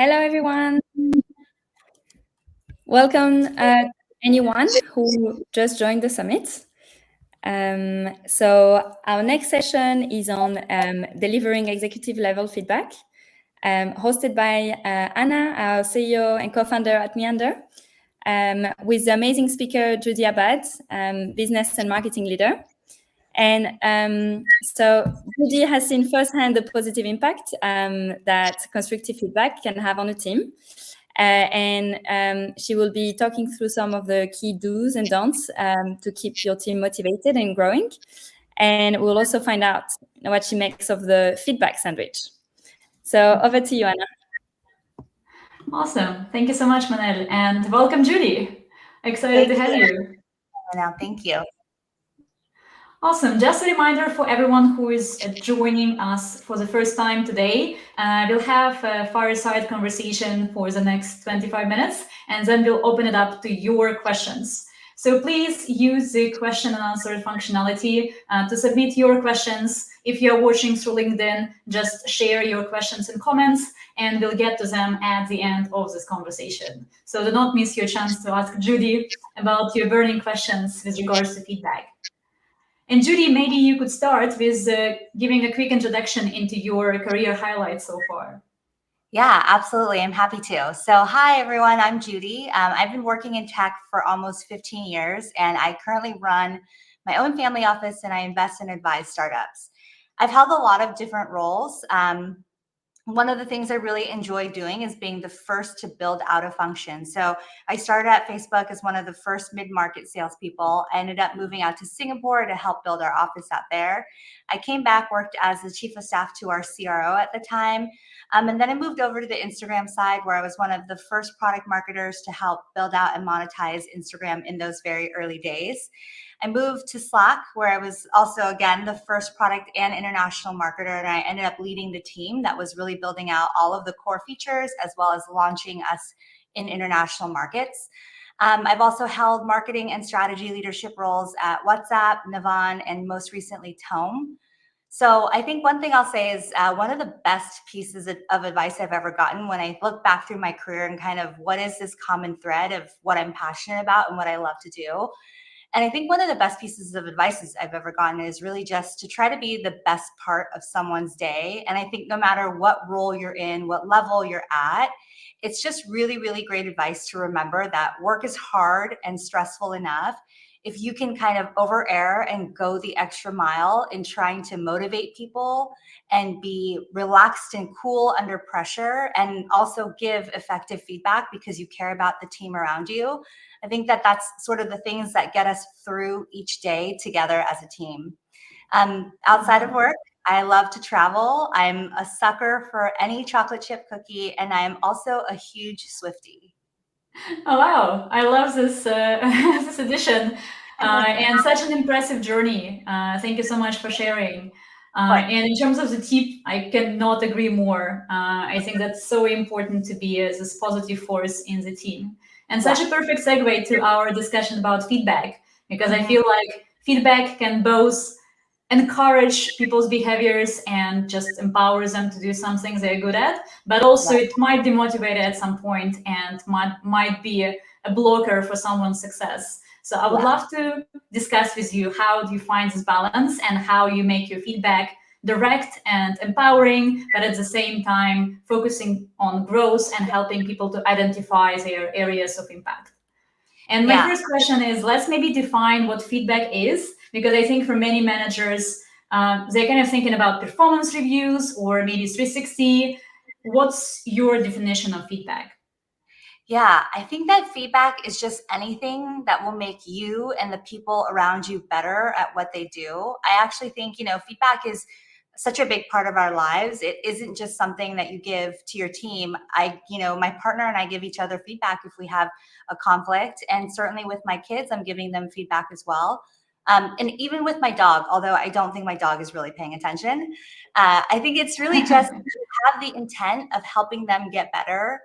Hello, everyone. Welcome, anyone who just joined the summit. So our next session is on delivering executive level feedback, hosted by Anna, our CEO and co-founder at Meander, with the amazing speaker Judy Abad, business and marketing leader. And so Judy has seen firsthand the positive impact that constructive feedback can have on a team. And she will be talking through some of the key do's and don'ts to keep your team motivated and growing. And we'll also find out what she makes of the feedback sandwich. So over to you, Anna. Awesome. Thank you so much, Manel. And welcome, Judy. Excited to have you. Thank you. Awesome. Just a reminder for everyone who is joining us for the first time today, we'll have a fireside conversation for the next 25 minutes, and then we'll open it up to your questions. So please use the question and answer functionality to submit your questions. If you're watching through LinkedIn, just share your questions and comments, and we'll get to them at the end of this conversation. So do not miss your chance to ask Judy about your burning questions with regards to feedback. And Judy, maybe you could start with giving a quick introduction into your career highlights so far. Yeah, absolutely. I'm happy to. So hi, everyone. I'm Judy. I've been working in tech for almost 15 years, and I currently run my own family office, and I invest and advise startups. I've held a lot of different roles. One of the things I really enjoy doing is being the first to build out a function. So I started at Facebook as one of the first mid-market salespeople. I ended up moving out to Singapore to help build our office out there. I came back, worked as the chief of staff to our CRO at the time. And then I moved over to the Instagram side, where I was one of the first product marketers to help build out and monetize Instagram in those very early days. I moved to Slack, where I was also, again, the first product and international marketer, and I ended up leading the team that was really building out all of the core features as well as launching us in international markets. I've also held marketing and strategy leadership roles at WhatsApp, Navan, and most recently Tome. So I think one thing I'll say is one of the best pieces of advice I've ever gotten when I look back through my career and kind of what is this common thread of what I'm passionate about and what I love to do. And I think one of the best pieces of advice I've ever gotten is really just to try to be the best part of someone's day. And I think no matter what role you're in, what level you're at, it's just really, really great advice to remember that work is hard and stressful enough. If you can kind of over err and go the extra mile in trying to motivate people and be relaxed and cool under pressure, and also give effective feedback because you care about the team around you, I think that that's sort of the things that get us through each day together as a team. Outside of work, I love to travel. I'm a sucker for any chocolate chip cookie, and I am also a huge Swiftie. Oh, wow. I love this, this addition and such an impressive journey. Thank you so much for sharing. And in terms of the tip, I cannot agree more. I think that's so important to be this positive force in the team. And such a perfect segue to our discussion about feedback, because I feel like feedback can both encourage people's behaviors and just empowers them to do some things they're good at, but also it might demotivate at some point and might be a blocker for someone's success. So I would love to discuss with you, how do you find this balance and how you make your feedback direct and empowering, but at the same time focusing on growth and helping people to identify their areas of impact. And my first question is, let's maybe define what feedback is, because I think for many managers, they're kind of thinking about performance reviews or maybe 360. What's your definition of feedback? Yeah, I think that feedback is just anything that will make you and the people around you better at what they do. I actually think, feedback is such a big part of our lives. It isn't just something that you give to your team. My partner and I give each other feedback if we have a conflict. And certainly with my kids, I'm giving them feedback as well. And even with my dog, although I don't think my dog is really paying attention, I think it's really just have the intent of helping them get better.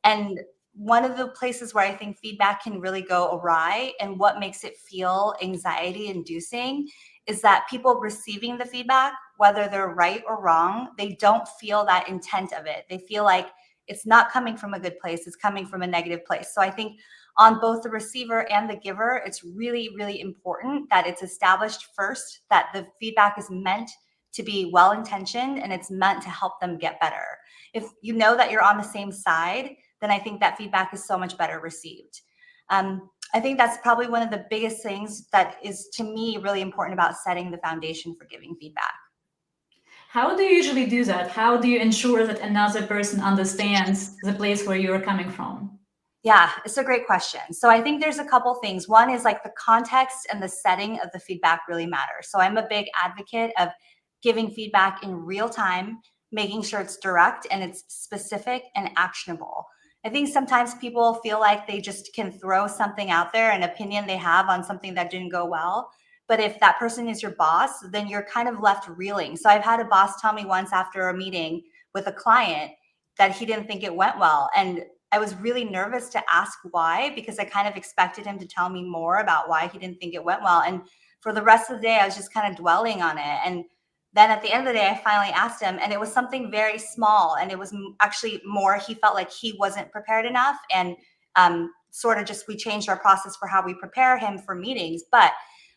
And one of the places where I think feedback can really go awry and what makes it feel anxiety inducing is that people receiving the feedback, whether they're right or wrong, they don't feel that intent of it. They feel like it's not coming from a good place. It's coming from a negative place. So I think on both the receiver and the giver, it's really, really important that it's established first that the feedback is meant to be well-intentioned and it's meant to help them get better. If you know that you're on the same side, then I think that feedback is so much better received. I think that's probably one of the biggest things that is, to me, really important about setting the foundation for giving feedback. How do you usually do that? How do you ensure that another person understands the place where you're coming from? Yeah, it's a great question. So I think there's a couple things. One is like the context and the setting of the feedback really matter. So I'm a big advocate of giving feedback in real time, making sure it's direct and it's specific and actionable. I think sometimes people feel like they just can throw something out there, an opinion they have on something that didn't go well. But if that person is your boss, then you're kind of left reeling. So I've had a boss tell me once after a meeting with a client that he didn't think it went well. And I was really nervous to ask why, because I kind of expected him to tell me more about why he didn't think it went well. And for the rest of the day, I was just kind of dwelling on it. And then at the end of the day, I finally asked him, and it was something very small. And it was actually more, he felt like he wasn't prepared enough. And sort of just, we changed our process for how we prepare him for meetings. But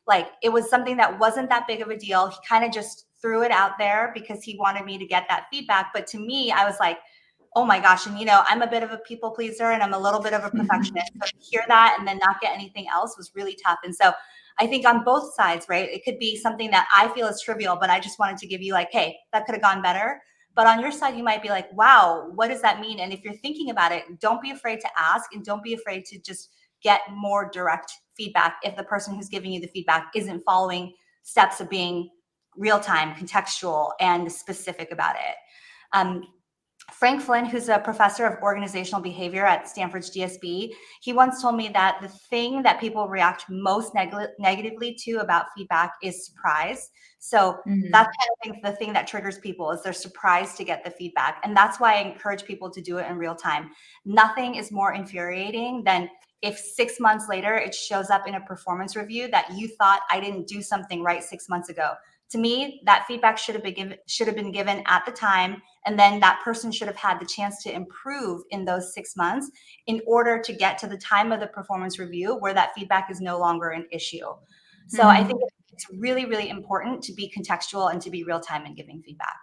like, it was something that wasn't that big of a deal. He kind of just threw it out there because he wanted me to get that feedback. But to me, I was like, oh my gosh. And, I'm a bit of a people pleaser and I'm a little bit of a perfectionist. So to hear that and then not get anything else was really tough. And so I think on both sides, right, it could be something that I feel is trivial, but I just wanted to give you like, hey, that could have gone better. But on your side, you might be like, wow, what does that mean? And if you're thinking about it, don't be afraid to ask and don't be afraid to just get more direct feedback if the person who's giving you the feedback isn't following steps of being real-time, contextual, and specific about it. Frank Flynn, who's a professor of organizational behavior at Stanford's GSB, he once told me that the thing that people react most negatively to about feedback is surprise. So that's kind of the thing that triggers people is they're surprised to get the feedback. And that's why I encourage people to do it in real time. Nothing is more infuriating than if 6 months later it shows up in a performance review that you thought I didn't do something right 6 months ago. To me, that feedback should have been given at the time, and then that person should have had the chance to improve in those 6 months in order to get to the time of the performance review where that feedback is no longer an issue. So I think it's really, really important to be contextual and to be real time in giving feedback.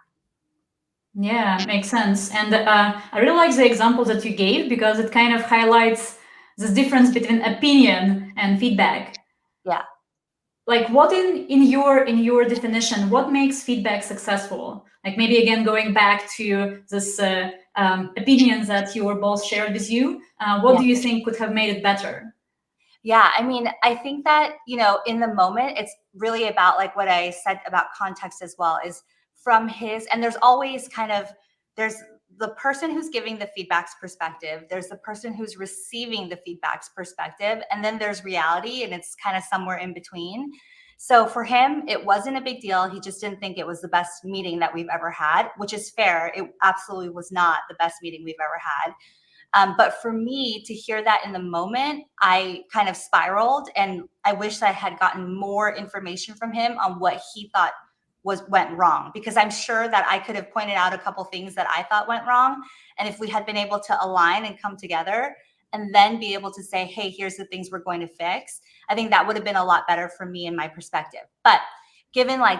Yeah, makes sense. And I really like the example that you gave because it kind of highlights the difference between opinion and feedback. Yeah. Like what in your definition, what makes feedback successful? Like maybe again going back to this opinions that your boss shared with you, what do you think could have made it better? Yeah, I mean, I think that, in the moment, it's really about like what I said about context as well, is from his, and there's always there's the person who's giving the feedback's perspective, there's the person who's receiving the feedback's perspective, and then there's reality, and it's kind of somewhere in between. So for him, it wasn't a big deal. He just didn't think it was the best meeting that we've ever had, which is fair. It absolutely was not the best meeting we've ever had. But for me to hear that in the moment, I kind of spiraled, and I wish I had gotten more information from him on what he thought went wrong, because I'm sure that I could have pointed out a couple things that I thought went wrong. And if we had been able to align and come together and then be able to say, hey, here's the things we're going to fix, I think that would have been a lot better for me and my perspective. But given I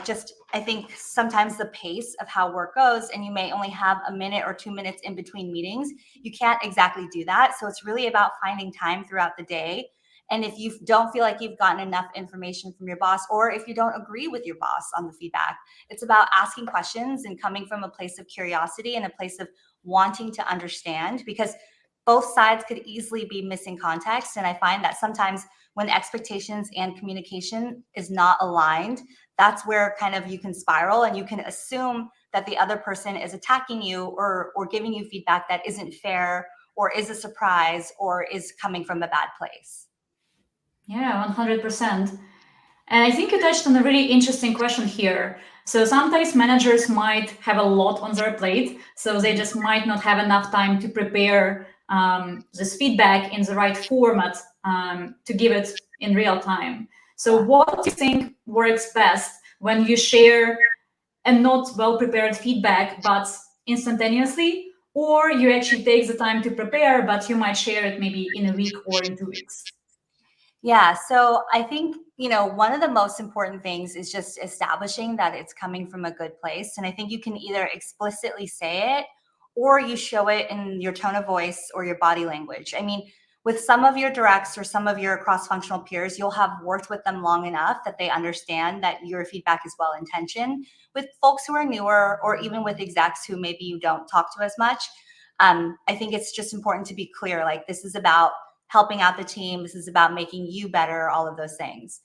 think sometimes the pace of how work goes, and you may only have a minute or 2 minutes in between meetings, you can't exactly do that. So it's really about finding time throughout the day. And if you don't feel like you've gotten enough information from your boss, or if you don't agree with your boss on the feedback, it's about asking questions and coming from a place of curiosity and a place of wanting to understand, because both sides could easily be missing context. And I find that sometimes when expectations and communication is not aligned, that's where kind of you can spiral and you can assume that the other person is attacking you or giving you feedback that isn't fair or is a surprise or is coming from a bad place. Yeah, 100%. And I think you touched on a really interesting question here. So sometimes managers might have a lot on their plate, so they just might not have enough time to prepare this feedback in the right format to give it in real time. So what do you think works best when you share a not well-prepared feedback, but instantaneously, or you actually take the time to prepare, but you might share it maybe in a week or in 2 weeks? Yeah, so I think, one of the most important things is just establishing that it's coming from a good place. And I think you can either explicitly say it or you show it in your tone of voice or your body language. I mean, with some of your directs or some of your cross-functional peers, you'll have worked with them long enough that they understand that your feedback is well-intentioned. With folks who are newer, or even with execs who maybe you don't talk to as much, I think it's just important to be clear, like, this is about helping out the team. This is about making you better, all of those things.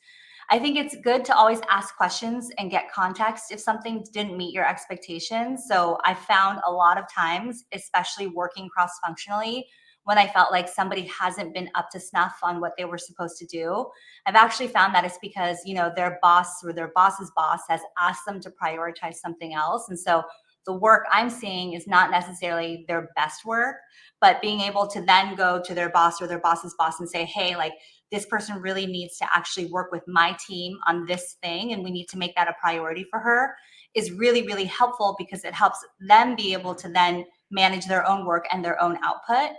I think it's good to always ask questions and get context if something didn't meet your expectations. So I found a lot of times, especially working cross-functionally, when I felt like somebody hasn't been up to snuff on what they were supposed to do, I've actually found that it's because, their boss or their boss's boss has asked them to prioritize something else. And so the work I'm seeing is not necessarily their best work, but being able to then go to their boss or their boss's boss and say, hey, like, this person really needs to actually work with my team on this thing, and we need to make that a priority for her, is really, really helpful, because it helps them be able to then manage their own work and their own output.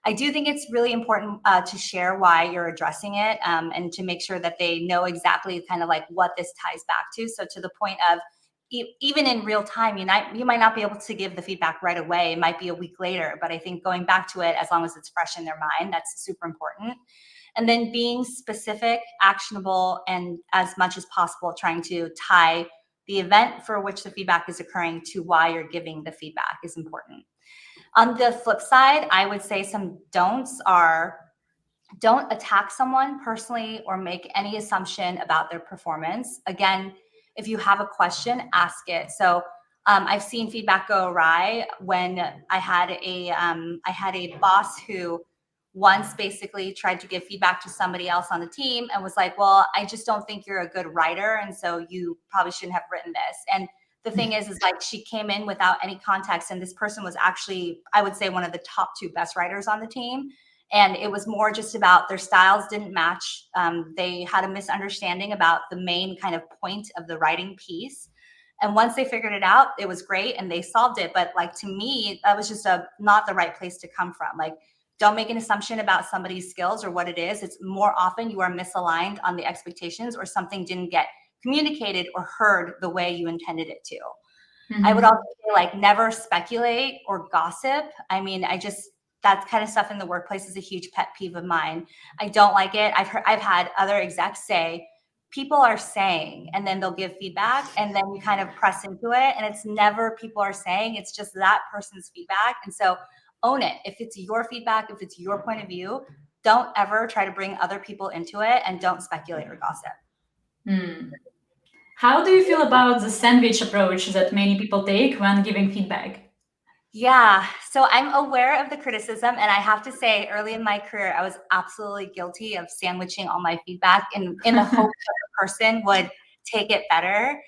I do think it's really important to share why you're addressing it, and to make sure that they know exactly kind of like what this ties back to. So to the point of, even in real time, you might not be able to give the feedback right away. It might be a week later, but I think going back to it, as long as it's fresh in their mind, that's super important. And then being specific, actionable, and as much as possible trying to tie the event for which the feedback is occurring to why you're giving the feedback is important. On the flip side, I would say some don'ts are: don't attack someone personally or make any assumption about their performance. Again, if you have a question, ask it. So I've seen feedback go awry when I had a boss who once basically tried to give feedback to somebody else on the team and was like, well, I just don't think you're a good writer, and so you probably shouldn't have written this. And the thing is like, she came in without any context, and this person was actually, I would say, one of the top 2 best writers on the team. And it was more just about their styles didn't match. They had a misunderstanding about the main kind of point of the writing piece. And once they figured it out, it was great and they solved it. But like, to me, that was just not the right place to come from. Like, don't make an assumption about somebody's skills or what it is. It's more often you are misaligned on the expectations, or something didn't get communicated or heard the way you intended it to. Mm-hmm. I would also say, like, never speculate or gossip. I mean, that kind of stuff in the workplace is a huge pet peeve of mine. I don't like it. I've had other execs say, people are saying, and then they'll give feedback, and then you kind of press into it, and it's never people are saying, it's just that person's feedback. And so own it. If it's your feedback, if it's your point of view, don't ever try to bring other people into it, and don't speculate or gossip. How do you feel about the sandwich approach that many people take when giving feedback? Yeah, so I'm aware of the criticism, and I have to say, early in my career, I was absolutely guilty of sandwiching all my feedback in the hope that the person would take it better.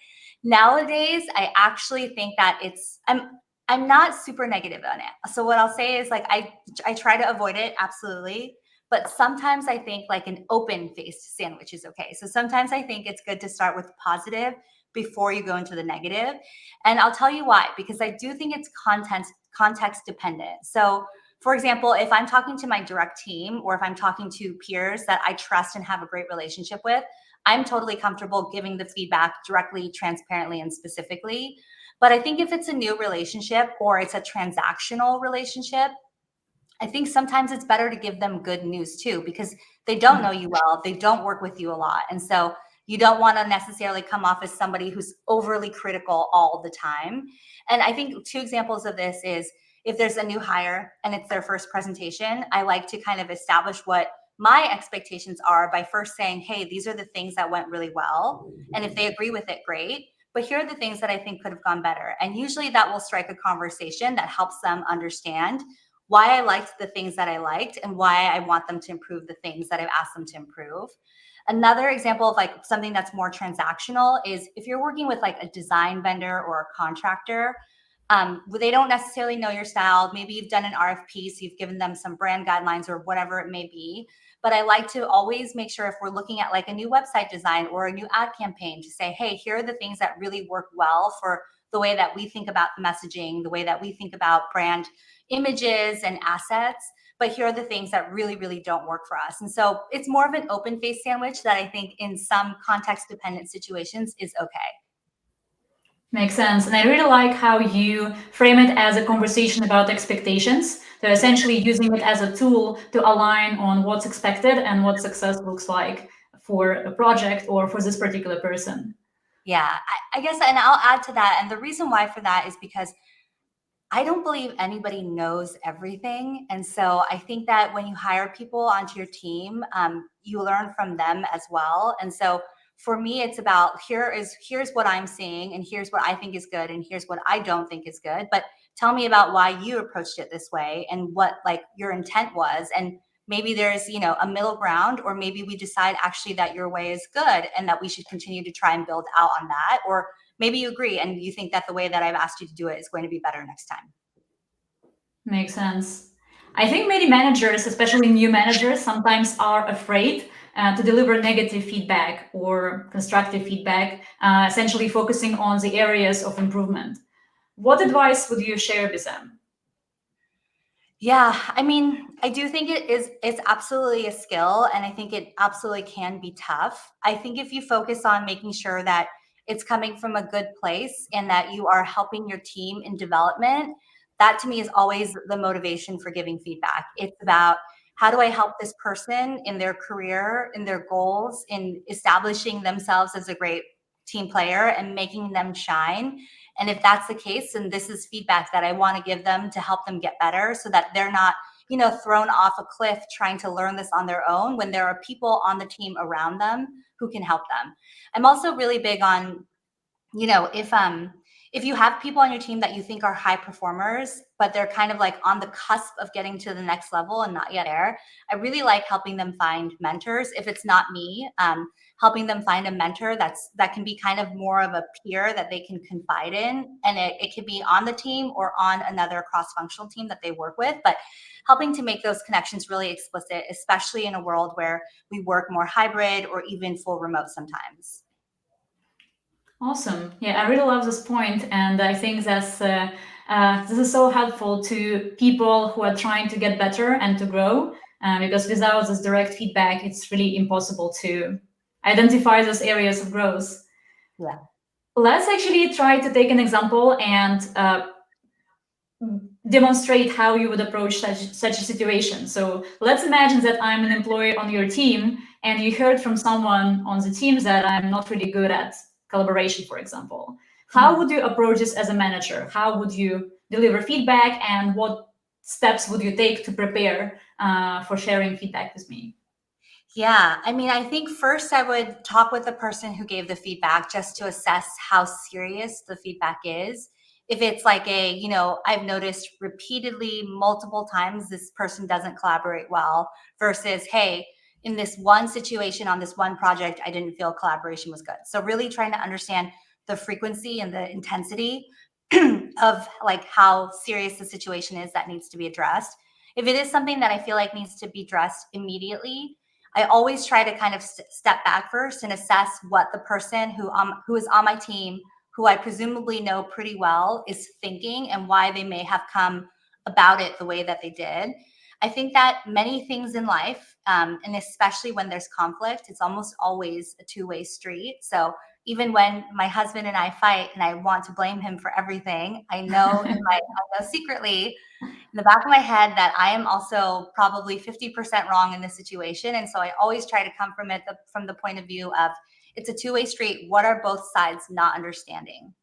Nowadays, I actually think that I'm not super negative on it. So what I'll say is, like, I try to avoid it, absolutely. But sometimes I think like an open-faced sandwich is okay. So sometimes I think it's good to start with positive before you go into the negative. And I'll tell you why, because I do think it's context dependent. So for example, if I'm talking to my direct team, or if I'm talking to peers that I trust and have a great relationship with, I'm totally comfortable giving the feedback directly, transparently, and specifically. But I think if it's a new relationship or it's a transactional relationship, I think sometimes it's better to give them good news too, because they don't know you well, they don't work with you a lot. And so you don't want to necessarily come off as somebody who's overly critical all the time. And I think 2 examples of this is, if there's a new hire and it's their first presentation, I like to kind of establish what my expectations are by first saying, hey, these are the things that went really well. And if they agree with it, great. But here are the things that I think could have gone better. And usually that will strike a conversation that helps them understand why I liked the things that I liked and why I want them to improve the things that I've asked them to improve. Another example of like something that's more transactional is if you're working with like a design vendor or a contractor, they don't necessarily know your style. Maybe you've done an RFP, so you've given them some brand guidelines or whatever it may be. But I like to always make sure, if we're looking at like a new website design or a new ad campaign, to say, hey, here are the things that really work well for the way that we think about messaging, the way that we think about brand images and assets. But here are the things that really, really don't work for us. And so it's more of an open-faced sandwich that I think in some context-dependent situations is okay. Makes sense. And I really like how you frame it as a conversation about expectations. So essentially using it as a tool to align on what's expected and what success looks like for a project or for this particular person. Yeah, I guess, and I'll add to that. And the reason why for that is because I don't believe anybody knows everything. And so I think that when you hire people onto your team, you learn from them as well. And so for me, it's about here's what I'm seeing, and here's what I think is good, and here's what I don't think is good. But tell me about why you approached it this way and what like your intent was. And maybe there's, a middle ground, or maybe we decide actually that your way is good and that we should continue to try and build out on that. Or maybe you agree and you think that the way that I've asked you to do it is going to be better next time. Makes sense. I think many managers, especially new managers, sometimes are afraid to deliver negative feedback or constructive feedback, essentially focusing on the areas of improvement. What advice would you share with them? Yeah, I mean, I do think it's absolutely a skill, and I think it absolutely can be tough. I think if you focus on making sure that it's coming from a good place and that you are helping your team in development, that to me is always the motivation for giving feedback. It's about how do I help this person in their career, in their goals, in establishing themselves as a great team player and making them shine. And if that's the case, then this is feedback that I want to give them to help them get better so that they're not, thrown off a cliff trying to learn this on their own when there are people on the team around them who can help them. I'm also really big on, if you have people on your team that you think are high performers, but they're kind of like on the cusp of getting to the next level and not yet there, I really like helping them find mentors. If it's not me, helping them find a mentor that can be kind of more of a peer that they can confide in. And it could be on the team or on another cross-functional team that they work with, but helping to make those connections really explicit, especially in a world where we work more hybrid or even full remote sometimes. Awesome. Yeah, I really love this point, and I think this is so helpful to people who are trying to get better and to grow. Because without this direct feedback, it's really impossible to identify those areas of growth. Yeah. Let's actually try to take an example and demonstrate how you would approach such a situation. So let's imagine that I'm an employee on your team, and you heard from someone on the team that I'm not really good at collaboration, for example. How would you approach this as a manager? How would you deliver feedback, and what steps would you take to prepare for sharing feedback with me? Yeah, I mean, I think first I would talk with the person who gave the feedback just to assess how serious the feedback is. If it's like I've noticed repeatedly multiple times this person doesn't collaborate well versus, hey, in this one situation on this one project, I didn't feel collaboration was good. So really trying to understand the frequency and the intensity of like how serious the situation is that needs to be addressed. If it is something that I feel like needs to be addressed immediately, I always try to kind of step back first and assess what the person who is on my team, who I presumably know pretty well, is thinking and why they may have come about it the way that they did. I think that many things in life, and especially when there's conflict, it's almost always a two-way street. So even when my husband and I fight and I want to blame him for everything, I know secretly in the back of my head that I am also probably 50% wrong in this situation. And so I always try to come from it from the point of view of it's a two-way street. What are both sides not understanding?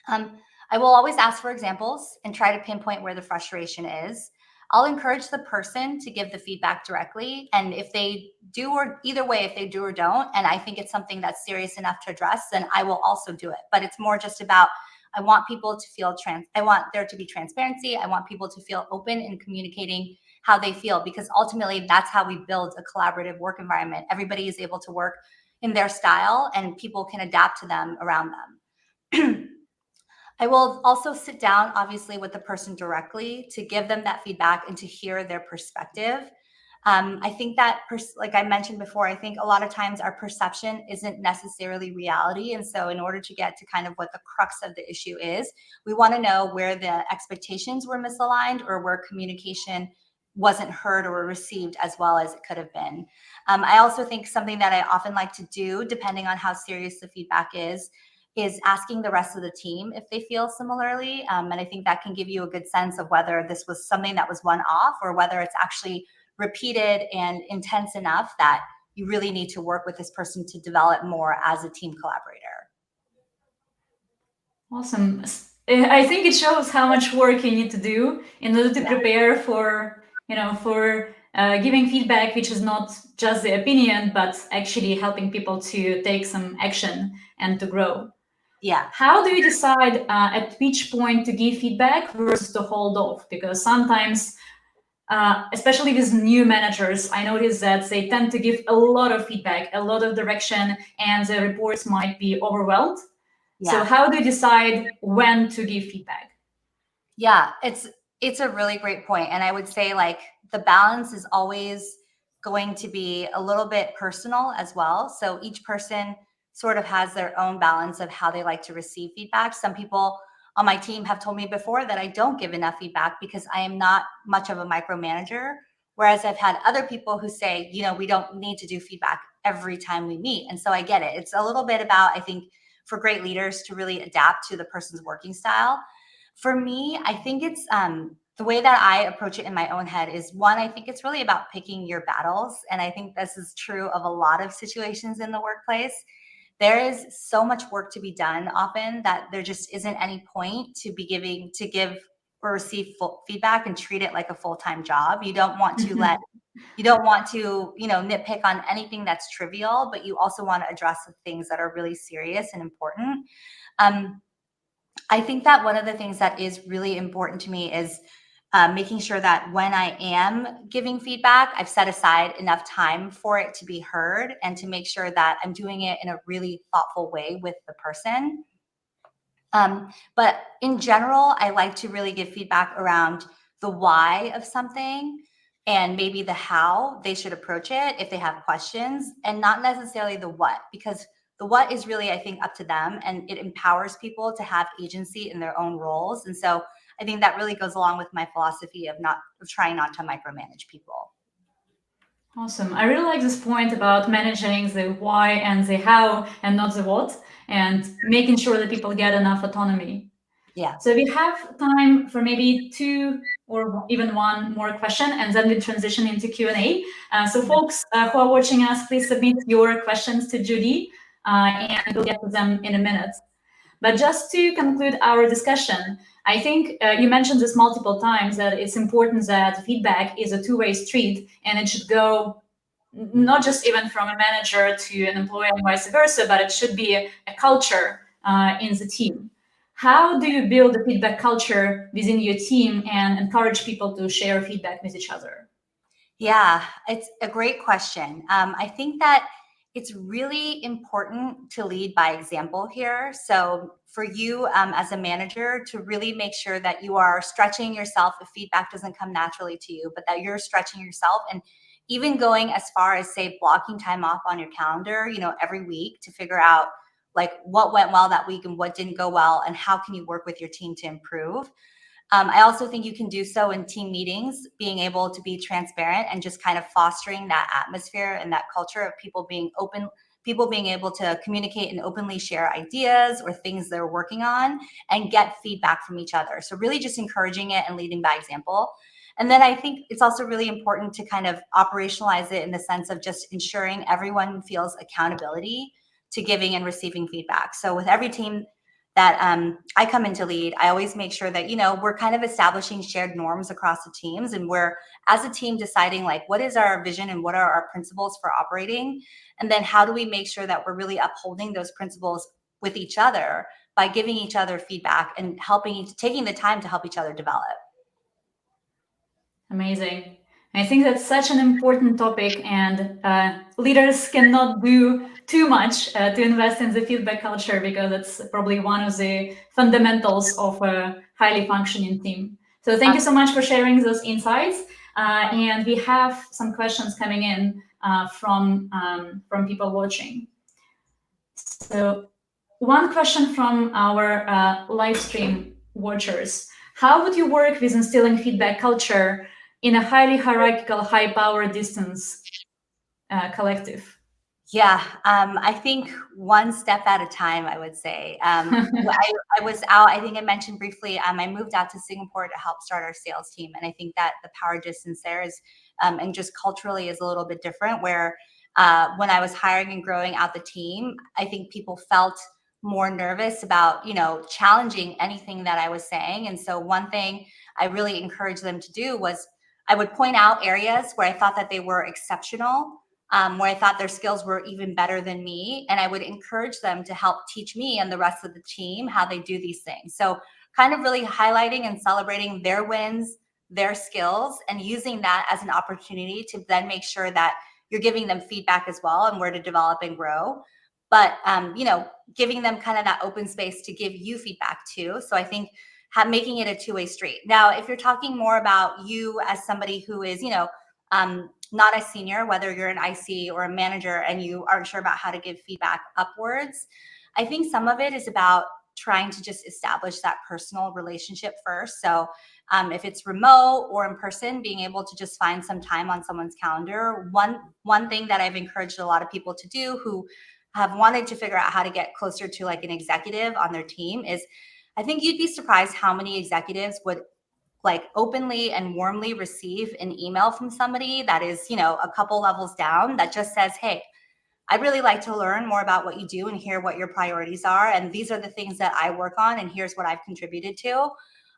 I will always ask for examples and try to pinpoint where the frustration is. I'll encourage the person to give the feedback directly. And if they do, or either way, if they do or don't, and I think it's something that's serious enough to address, then I will also do it. But it's more just about, I want people to feel I want there to be transparency. I want people to feel open in communicating how they feel, because ultimately that's how we build a collaborative work environment. Everybody is able to work in their style and people can adapt to them around them. I will also sit down, obviously, with the person directly to give them that feedback and to hear their perspective. I think that, like I mentioned before, I think a lot of times our perception isn't necessarily reality. And so in order to get to kind of what the crux of the issue is, we want to know where the expectations were misaligned or where communication wasn't heard or received as well as it could have been. I also think something that I often like to do, depending on how serious the feedback is asking the rest of the team if they feel similarly. And I think that can give you a good sense of whether this was something that was one-off or whether it's actually repeated and intense enough that you really need to work with this person to develop more as a team collaborator. Awesome. I think it shows how much work you need to do in order to prepare for, giving feedback, which is not just the opinion, but actually helping people to take some action and to grow. Yeah. How do you decide at which point to give feedback versus to hold off? Because sometimes, especially with new managers, I notice that they tend to give a lot of feedback, a lot of direction, and the reports might be overwhelmed. Yeah. So how do you decide when to give feedback? Yeah, it's a really great point. And I would say like the balance is always going to be a little bit personal as well. So each person sort of has their own balance of how they like to receive feedback. Some people on my team have told me before that I don't give enough feedback because I am not much of a micromanager. Whereas I've had other people who say, we don't need to do feedback every time we meet. And so I get it. It's a little bit about, I think, for great leaders to really adapt to the person's working style. For me, I think it's the way that I approach it in my own head is one, I think it's really about picking your battles. And I think this is true of a lot of situations in the workplace. There is so much work to be done often that there just isn't any point to give or receive full feedback and treat it like a full-time job. You don't want to nitpick on anything that's trivial, but you also want to address the things that are really serious and important. I think that one of the things that is really important to me is making sure that when I am giving feedback, I've set aside enough time for it to be heard and to make sure that I'm doing it in a really thoughtful way with the person. But in general, I like to really give feedback around the why of something and maybe the how they should approach it if they have questions, and not necessarily the what, because the what is really, I think, up to them, and it empowers people to have agency in their own roles. And so I think that really goes along with my philosophy of trying not to micromanage people. Awesome. I really like this point about managing the why and the how and not the what, and making sure that people get enough autonomy. Yeah. So we have time for maybe 2 or even 1 more question, and then we transition into Q&A. So folks who are watching us, please submit your questions to Judy, and we'll get to them in a minute. But just to conclude our discussion, I think you mentioned this multiple times, that it's important that feedback is a two-way street, and it should go not just even from a manager to an employee and vice versa, but it should be a culture in the team. How do you build a feedback culture within your team and encourage people to share feedback with each other? Yeah, it's a great question. I think that it's really important to lead by example here. So for you as a manager to really make sure that you are stretching yourself if feedback doesn't come naturally to you, but that you're stretching yourself and even going as far as, say, blocking time off on your calendar, every week to figure out like what went well that week and what didn't go well and how can you work with your team to improve. I also think you can do so in team meetings, being able to be transparent and just kind of fostering that atmosphere and that culture of people being open, people being able to communicate and openly share ideas or things they're working on and get feedback from each other. So really just encouraging it and leading by example. And then I think it's also really important to kind of operationalize it in the sense of just ensuring everyone feels accountability to giving and receiving feedback. So with every team that I come in to lead, I always make sure that, we're kind of establishing shared norms across the teams, and we're, as a team, deciding like what is our vision and what are our principles for operating, and then how do we make sure that we're really upholding those principles with each other by giving each other feedback and taking the time to help each other develop. Amazing. I think that's such an important topic, and leaders cannot do too much to invest in the feedback culture, because it's probably one of the fundamentals of a highly functioning team. So thank you so much for sharing those insights. And we have some questions coming in from people watching. So one question from our live stream watchers. How would you work with instilling feedback culture in a highly hierarchical, high-power distance collective? Yeah, I think one step at a time, I would say. I was out, I think I mentioned briefly, I moved out to Singapore to help start our sales team. And I think that the power distance there is, and just culturally is a little bit different, where when I was hiring and growing out the team, I think people felt more nervous about, challenging anything that I was saying. And so one thing I really encouraged them to do was I would point out areas where I thought that they were exceptional, where I thought their skills were even better than me. And I would encourage them to help teach me and the rest of the team how they do these things. So kind of really highlighting and celebrating their wins, their skills, and using that as an opportunity to then make sure that you're giving them feedback as well and where to develop and grow. But, giving them kind of that open space to give you feedback too. So I think making it a two-way street. Now, if you're talking more about you as somebody who is, not a senior, whether you're an IC or a manager and you aren't sure about how to give feedback upwards, I think some of it is about trying to just establish that personal relationship first. So if it's remote or in person, being able to just find some time on someone's calendar. One thing that I've encouraged a lot of people to do who have wanted to figure out how to get closer to like an executive on their team is, I think you'd be surprised how many executives would like openly and warmly receive an email from somebody that is, a couple levels down that just says, hey, I'd really like to learn more about what you do and hear what your priorities are. And these are the things that I work on, and here's what I've contributed to.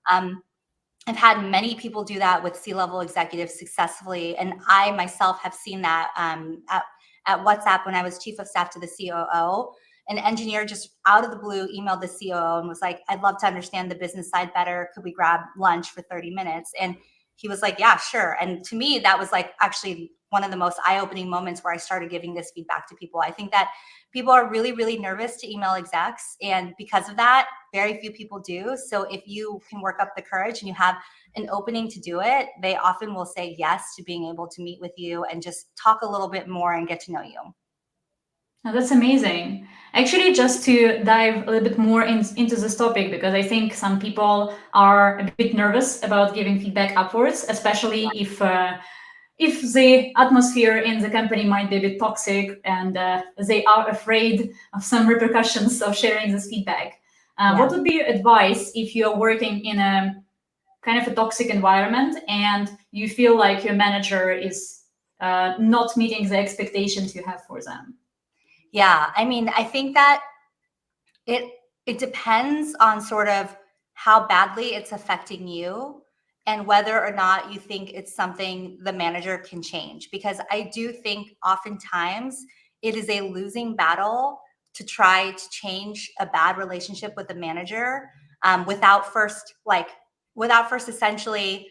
I've had many people do that with C-level executives successfully. And I myself have seen that at WhatsApp when I was chief of staff to the COO. An engineer just out of the blue emailed the COO and was like, I'd love to understand the business side better. Could we grab lunch for 30 minutes? And he was like, yeah, sure. And to me, that was like actually one of the most eye-opening moments where I started giving this feedback to people. I think that people are really, really nervous to email execs. And because of that, very few people do. So if you can work up the courage and you have an opening to do it, they often will say yes to being able to meet with you and just talk a little bit more and get to know you. Oh, that's amazing. Actually, just to dive a little bit more into this topic, because I think some people are a bit nervous about giving feedback upwards, especially if the atmosphere in the company might be a bit toxic and they are afraid of some repercussions of sharing this feedback. What would be your advice if you are working in a kind of a toxic environment and you feel like your manager is not meeting the expectations you have for them? Yeah, I mean, I think that it depends on sort of how badly it's affecting you and whether or not you think it's something the manager can change. Because I do think oftentimes it is a losing battle to try to change a bad relationship with the manager without first essentially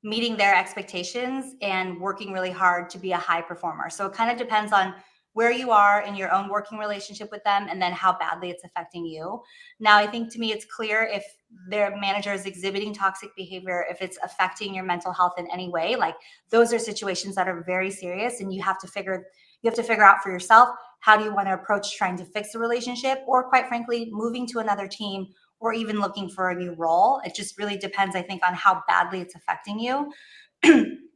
meeting their expectations and working really hard to be a high performer. So it kind of depends on where you are in your own working relationship with them and then how badly it's affecting you. Now, I think to me, it's clear if their manager is exhibiting toxic behavior, if it's affecting your mental health in any way, like those are situations that are very serious and you have to figure out for yourself, how do you want to approach trying to fix the relationship, or quite frankly, moving to another team or even looking for a new role. It just really depends, I think, on how badly it's affecting you.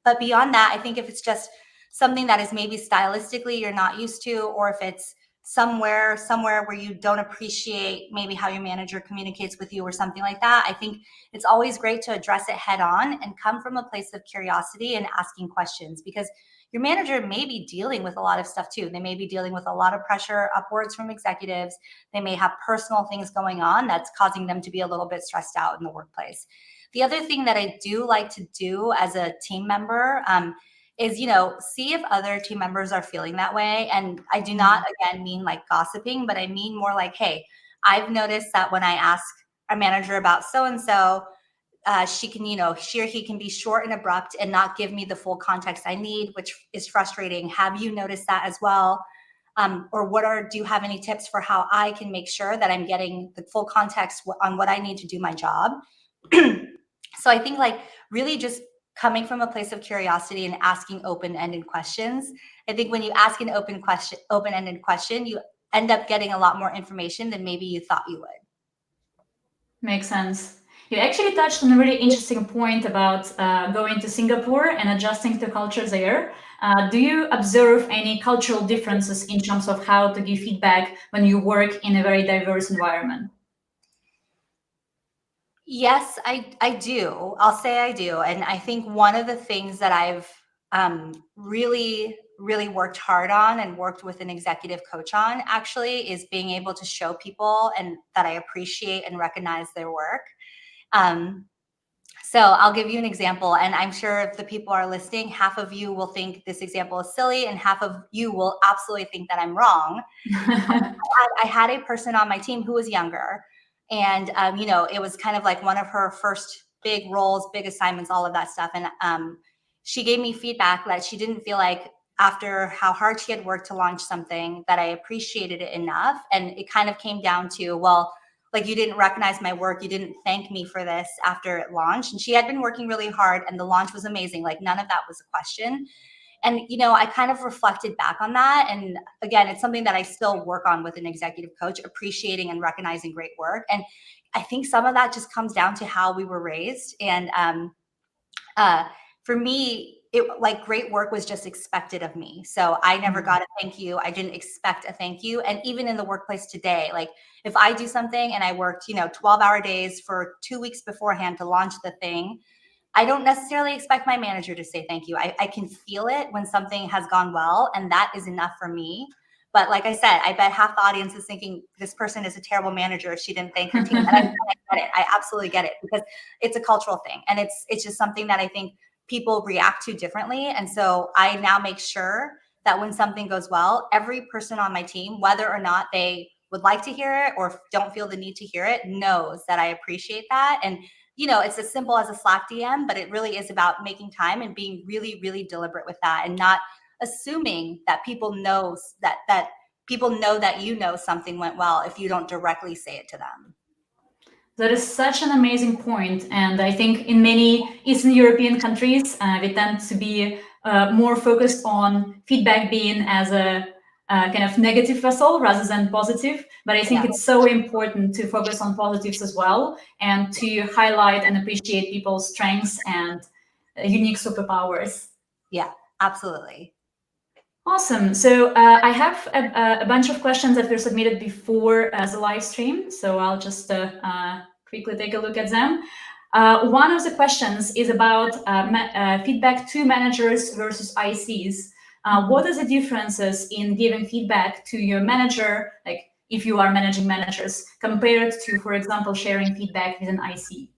But beyond that, I think if it's just something that is maybe stylistically you're not used to, or if it's somewhere where you don't appreciate maybe how your manager communicates with you or something like that, I think it's always great to address it head on and come from a place of curiosity and asking questions, because your manager may be dealing with a lot of stuff too. They may be dealing with a lot of pressure upwards from executives. They may have personal things going on that's causing them to be a little bit stressed out in the workplace. The other thing that I do like to do as a team member is, see if other team members are feeling that way. And I do not, again, mean like gossiping, but I mean more like, hey, I've noticed that when I ask our manager about so-and-so, she or he can be short and abrupt and not give me the full context I need, which is frustrating. Have you noticed that as well? Or do you have any tips for how I can make sure that I'm getting the full context on what I need to do my job? So I think like really just coming from a place of curiosity and asking open-ended questions. I think when you ask an open-ended question, you end up getting a lot more information than maybe you thought you would. Makes sense. You actually touched on a really interesting point about going to Singapore and adjusting to culture there. Do you observe any cultural differences in terms of how to give feedback when you work in a very diverse environment? Yes, I do. I'll say I do. And I think one of the things that I've really worked hard on and worked with an executive coach on actually is being able to show people and that I appreciate and recognize their work. So I'll give you an example, and I'm sure if the people are listening, half of you will think this example is silly and half of you will absolutely think that I'm wrong. I had a person on my team who was younger, and it was kind of like one of her first big roles, big assignments, all of that stuff. And she gave me feedback that she didn't feel like after how hard she had worked to launch something that I appreciated it enough. And it kind of came down to, well, like, you didn't recognize my work. You didn't thank me for this after it launched. And she had been working really hard and the launch was amazing. Like, none of that was a question. And, I kind of reflected back on that. And again, it's something that I still work on with an executive coach, appreciating and recognizing great work. And I think some of that just comes down to how we were raised. And for me, great work was just expected of me. So I never got a thank you. I didn't expect a thank you. And even in the workplace today, like, if I do something and I worked, 12-hour days for 2 weeks beforehand to launch the thing, I don't necessarily expect my manager to say thank you. I can feel it when something has gone well, and that is enough for me. But like I said, I bet half the audience is thinking this person is a terrible manager if she didn't thank her team. And I get it. I absolutely get it, because it's a cultural thing. And it's just something that I think people react to differently. And so I now make sure that when something goes well, every person on my team, whether or not they would like to hear it or don't feel the need to hear it, knows that I appreciate that. And it's as simple as a Slack DM, but it really is about making time and being really, really deliberate with that, and not assuming that people know that something went well if you don't directly say it to them. That is such an amazing point. And I think in many Eastern European countries, we tend to be more focused on feedback being as a kind of negative vessel rather than positive. But I think it's so important to focus on positives as well, and to highlight and appreciate people's strengths and unique superpowers. Yeah, absolutely. Awesome. So I have a bunch of questions that were submitted before the live stream. So I'll just quickly take a look at them. One of the questions is about feedback to managers versus ICs. What are the differences in giving feedback to your manager, like if you are managing managers, compared to, for example, sharing feedback with an IC?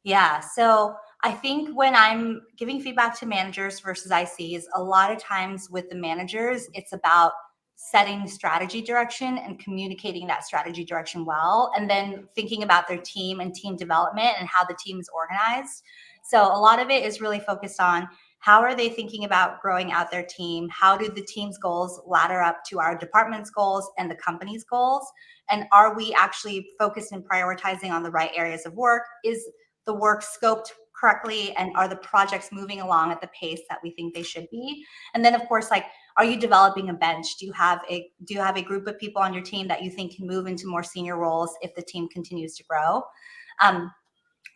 Yeah, so I think when I'm giving feedback to managers versus ICs, a lot of times with the managers, it's about setting strategy direction and communicating that strategy direction well, and then thinking about their team and team development and how the team is organized. So a lot of it is really focused on how are they thinking about growing out their team? How do the team's goals ladder up to our department's goals and the company's goals? And are we actually focused and prioritizing on the right areas of work? Is the work scoped correctly, and are the projects moving along at the pace that we think they should be? And then, of course, like, are you developing a bench? Do you have a group of people on your team that you think can move into more senior roles if the team continues to grow?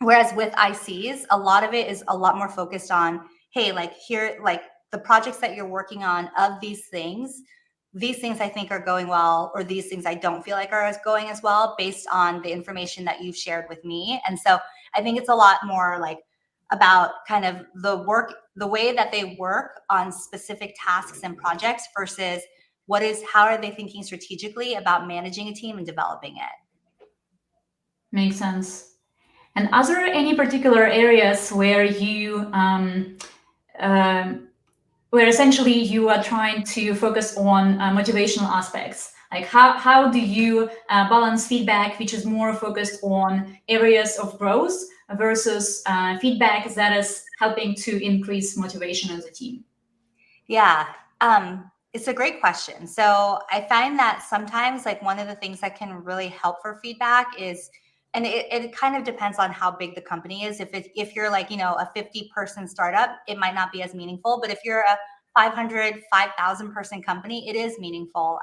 Whereas with ICs, a lot of it is a lot more focused on, hey, like, here, like, the projects that you're working on, of these things I think are going well, or these things I don't feel like are going as well, based on the information that you've shared with me. And so I think it's a lot more like about kind of the way that they work on specific tasks and projects versus how are they thinking strategically about managing a team and developing it. Makes sense. And are there any particular areas where where essentially you are trying to focus on motivational aspects? Like how do you balance feedback which is more focused on areas of growth versus feedback that is helping to increase motivation in the team? Yeah, it's a great question. So I find that sometimes, like, one of the things that can really help for feedback is and it kind of depends on how big the company is. If you're like, a 50-person startup, it might not be as meaningful. But if you're a 500, 5,000 person company, it is meaningful.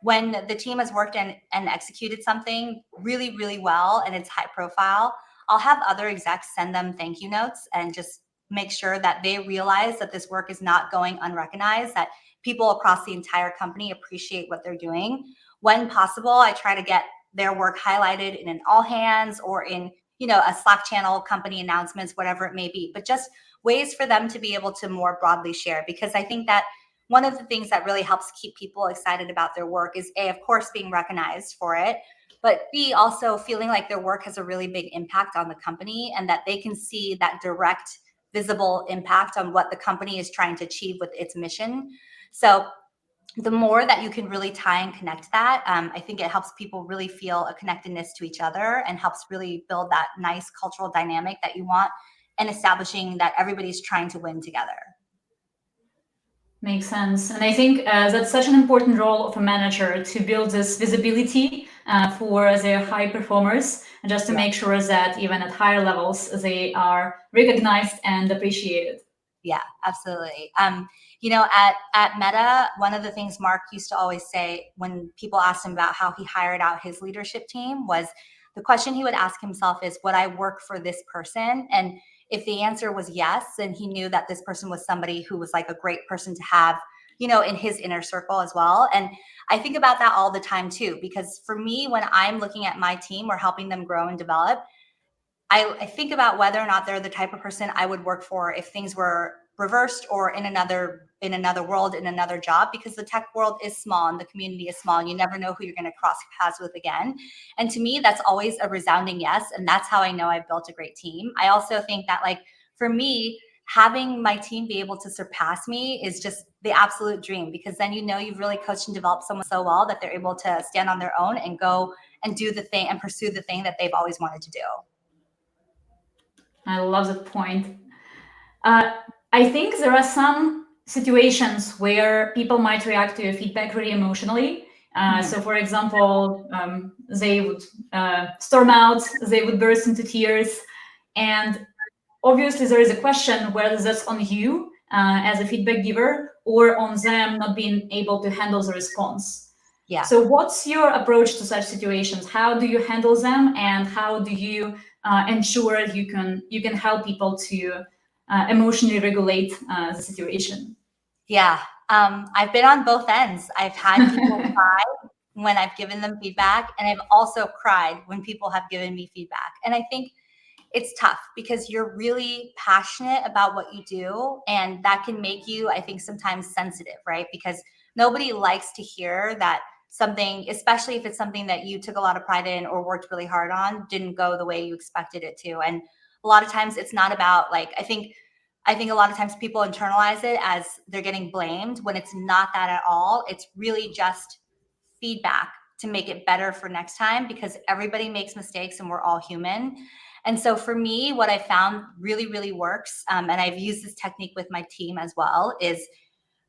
When the team has worked and executed something really, really well and it's high profile, I'll have other execs send them thank you notes and just make sure that they realize that this work is not going unrecognized, that people across the entire company appreciate what they're doing. When possible, I try to get their work highlighted in an all hands or in, a Slack channel, company announcements, whatever it may be, but just ways for them to be able to more broadly share. Because I think that one of the things that really helps keep people excited about their work is A, of course, being recognized for it, but B, also feeling like their work has a really big impact on the company and that they can see that direct, visible impact on what the company is trying to achieve with its mission. So the more that you can really tie and connect that, I think it helps people really feel a connectedness to each other and helps really build that nice cultural dynamic that you want and establishing that everybody's trying to win together. Makes sense. And I think that's such an important role of a manager to build this visibility for their high performers, and just to make sure that even at higher levels, they are recognized and appreciated. Yeah, absolutely. At Meta, one of the things Mark used to always say when people asked him about how he hired out his leadership team was the question he would ask himself is, would I work for this person? And if the answer was yes, then he knew that this person was somebody who was like a great person to have, in his inner circle as well. And I think about that all the time too, because for me, when I'm looking at my team or helping them grow and develop, I think about whether or not they're the type of person I would work for if things were reversed or in another world, in another job, because the tech world is small and the community is small and you never know who you're going to cross paths with again. And to me, that's always a resounding yes. And that's how I know I've built a great team. I also think that, like, for me, having my team be able to surpass me is just the absolute dream, because then you've really coached and developed someone so well that they're able to stand on their own and go and do the thing and pursue the thing that they've always wanted to do. I love that point. I think there are some situations where people might react to your feedback really emotionally. So, for example, they would storm out, they would burst into tears. And obviously, there is a question whether that's on you as a feedback giver or on them not being able to handle the response. Yeah. So what's your approach to such situations? How do you handle them, and how do you ensure you can help people to emotionally regulate the situation? Yeah, I've been on both ends. I've had people cry when I've given them feedback, and I've also cried when people have given me feedback. And I think it's tough because you're really passionate about what you do, and that can make you, I think, sometimes sensitive, right? Because nobody likes to hear that something, especially if it's something that you took a lot of pride in or worked really hard on, didn't go the way you expected it to. And a lot of times it's not about, like, I think a lot of times people internalize it as they're getting blamed when it's not that at all. It's really just feedback to make it better for next time, because everybody makes mistakes and we're all human. And so for me, what I found really, really works, and I've used this technique with my team as well, is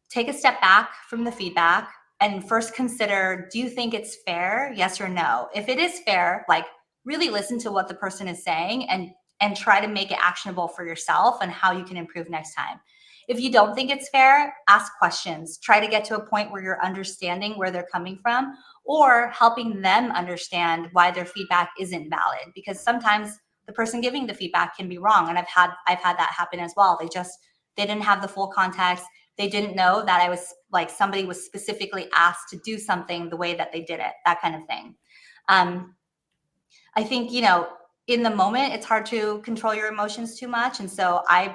take a step back from the feedback and first consider, do you think it's fair? Yes or no? If it is fair, like, really listen to what the person is saying and try to make it actionable for yourself and how you can improve next time. If you don't think it's fair, ask questions. Try to get to a point where you're understanding where they're coming from or helping them understand why their feedback isn't valid, because sometimes the person giving the feedback can be wrong. And I've had that happen as well. They didn't have the full context. They didn't know that I was, like, somebody was specifically asked to do something the way that they did it, that kind of thing. I think, in the moment, it's hard to control your emotions too much. And so I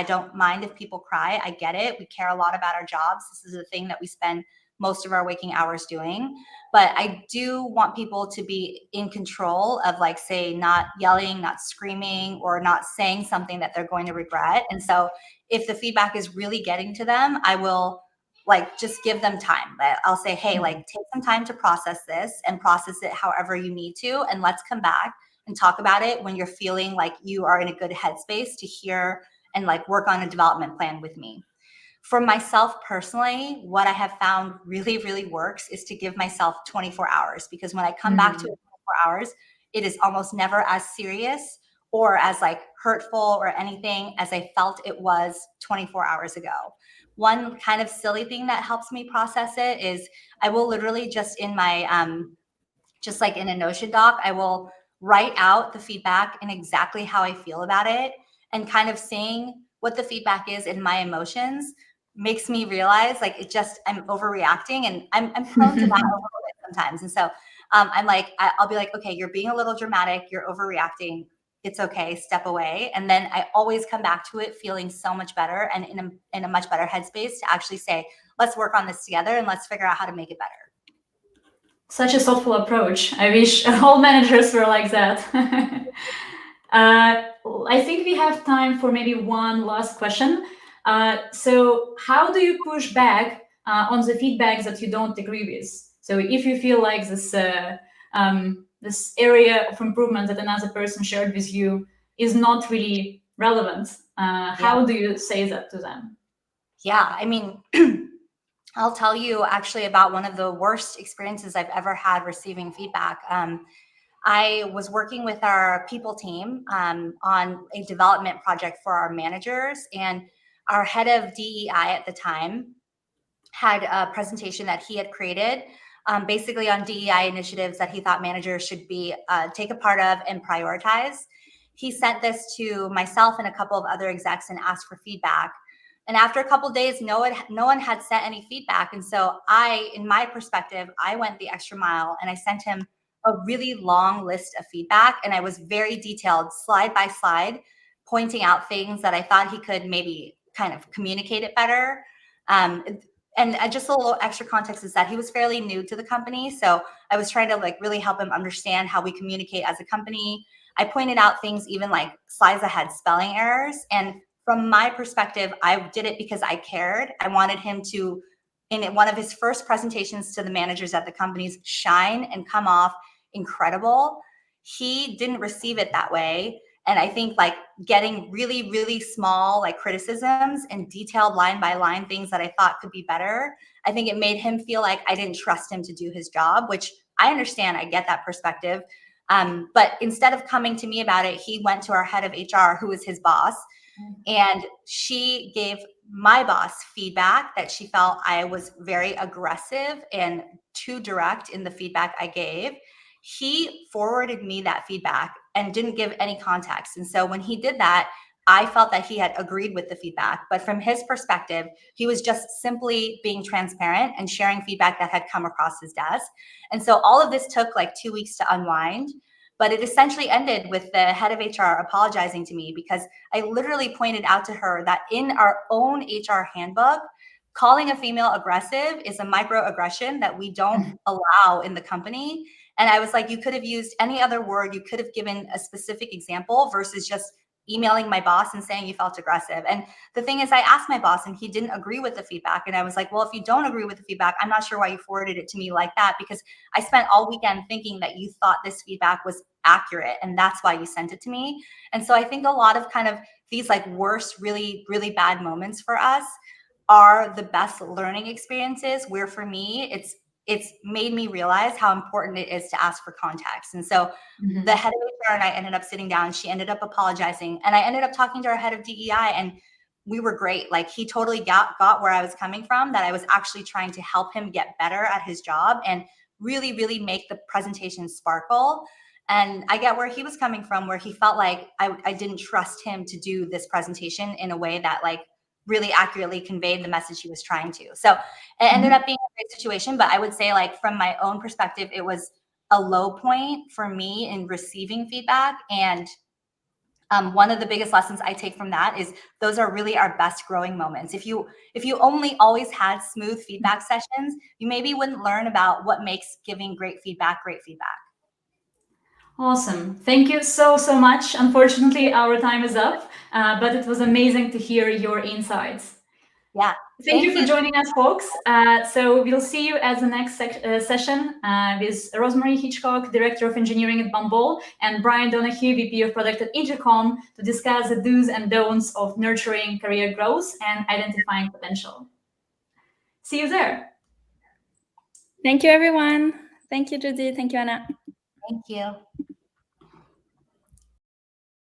don't mind if people cry. I get it. We care a lot about our jobs. This is the thing that we spend most of our waking hours doing. But I do want people to be in control of, like, say, not yelling, not screaming, or not saying something that they're going to regret. And so if the feedback is really getting to them, I will, like, just give them time. I'll say, hey, like, take some time to process this and process it however you need to. And let's come back and talk about it when you're feeling like you are in a good headspace to hear and, like, work on a development plan with me. For myself personally, what I have found really, really works is to give myself 24 hours, because when I come back to it 24 hours, it is almost never as serious or as like hurtful or anything as I felt it was 24 hours ago. One kind of silly thing that helps me process it is I will literally just in my, just like in a Notion doc, I will write out the feedback and exactly how I feel about it, and kind of saying what the feedback is in my emotions makes me realize like it just, I'm overreacting, and I'm prone to that a little bit sometimes. And so I'm like, I'll be like, okay, you're being a little dramatic, you're overreacting. It's okay, step away. And then I always come back to it feeling so much better and in a much better headspace to actually say, let's work on this together and let's figure out how to make it better. Such a thoughtful approach. I wish all managers were like that. I think we have time for maybe one last question. So how do you push back on the feedback that you don't agree with? So if you feel like this this area of improvement that another person shared with you is not really relevant, how do you say that to them? Yeah, I mean, I'll tell you actually about one of the worst experiences I've ever had receiving feedback. I was working with our people team on a development project for our managers, and our head of DEI at the time had a presentation that he had created basically on DEI initiatives that he thought managers should be take a part of and prioritize. He sent this to myself and a couple of other execs and asked for feedback. And after a couple of days, no one had sent any feedback. And so in my perspective, I went the extra mile and I sent him a really long list of feedback. And I was very detailed, slide by slide, pointing out things that I thought he could maybe kind of communicate it better. And just a little extra context is that he was fairly new to the company. So I was trying to like really help him understand how we communicate as a company. I pointed out things even like slides that had spelling errors. And from my perspective, I did it because I cared. I wanted him to, in one of his first presentations to the managers at the companies, shine and come off incredible. He didn't receive it that way. And I think like getting really, really small like criticisms and detailed line by line things that I thought could be better, I think it made him feel like I didn't trust him to do his job, which I understand. I get that perspective. But instead of coming to me about it, he went to our head of HR, who was his boss, and she gave my boss feedback that she felt I was very aggressive and too direct in the feedback I gave. He forwarded me that feedback and didn't give any context. And so when he did that, I felt that he had agreed with the feedback. But from his perspective, he was just simply being transparent and sharing feedback that had come across his desk. And so all of this took like 2 weeks to unwind. But it essentially ended with the head of HR apologizing to me because I literally pointed out to her that in our own HR handbook, calling a female aggressive is a microaggression that we don't allow in the company. And I was like, you could have used any other word. You could have given a specific example versus just emailing my boss and saying you felt aggressive. And the thing is, I asked my boss and he didn't agree with the feedback. And I was like, well, if you don't agree with the feedback, I'm not sure why you forwarded it to me like that, because I spent all weekend thinking that you thought this feedback was accurate and that's why you sent it to me. And so I think a lot of kind of these like worst, really, really bad moments for us are the best learning experiences where for me, it's made me realize how important it is to ask for context. And so the head of HR and I ended up sitting down. She ended up apologizing. And I ended up talking to our head of DEI, and we were great. Like he totally got where I was coming from, that I was actually trying to help him get better at his job and really, really make the presentation sparkle. And I get where he was coming from, where he felt like I didn't trust him to do this presentation in a way that like really accurately conveyed the message he was trying to. So it ended up being a great situation. But I would say like from my own perspective, it was a low point for me in receiving feedback. And one of the biggest lessons I take from that is those are really our best growing moments. If you only always had smooth feedback sessions, you maybe wouldn't learn about what makes giving great feedback. Awesome. Thank you so much. Unfortunately, our time is up, but it was amazing to hear your insights. Yeah. Thank you for joining us, folks. So we'll see you at the next session with Rosemary Hitchcock, Director of Engineering at Bumble, and Brian Donahue, VP of Product at Intercom, to discuss the do's and don'ts of nurturing career growth and identifying potential. See you there. Thank you, everyone. Thank you, Judy. Thank you, Anna. Thank you.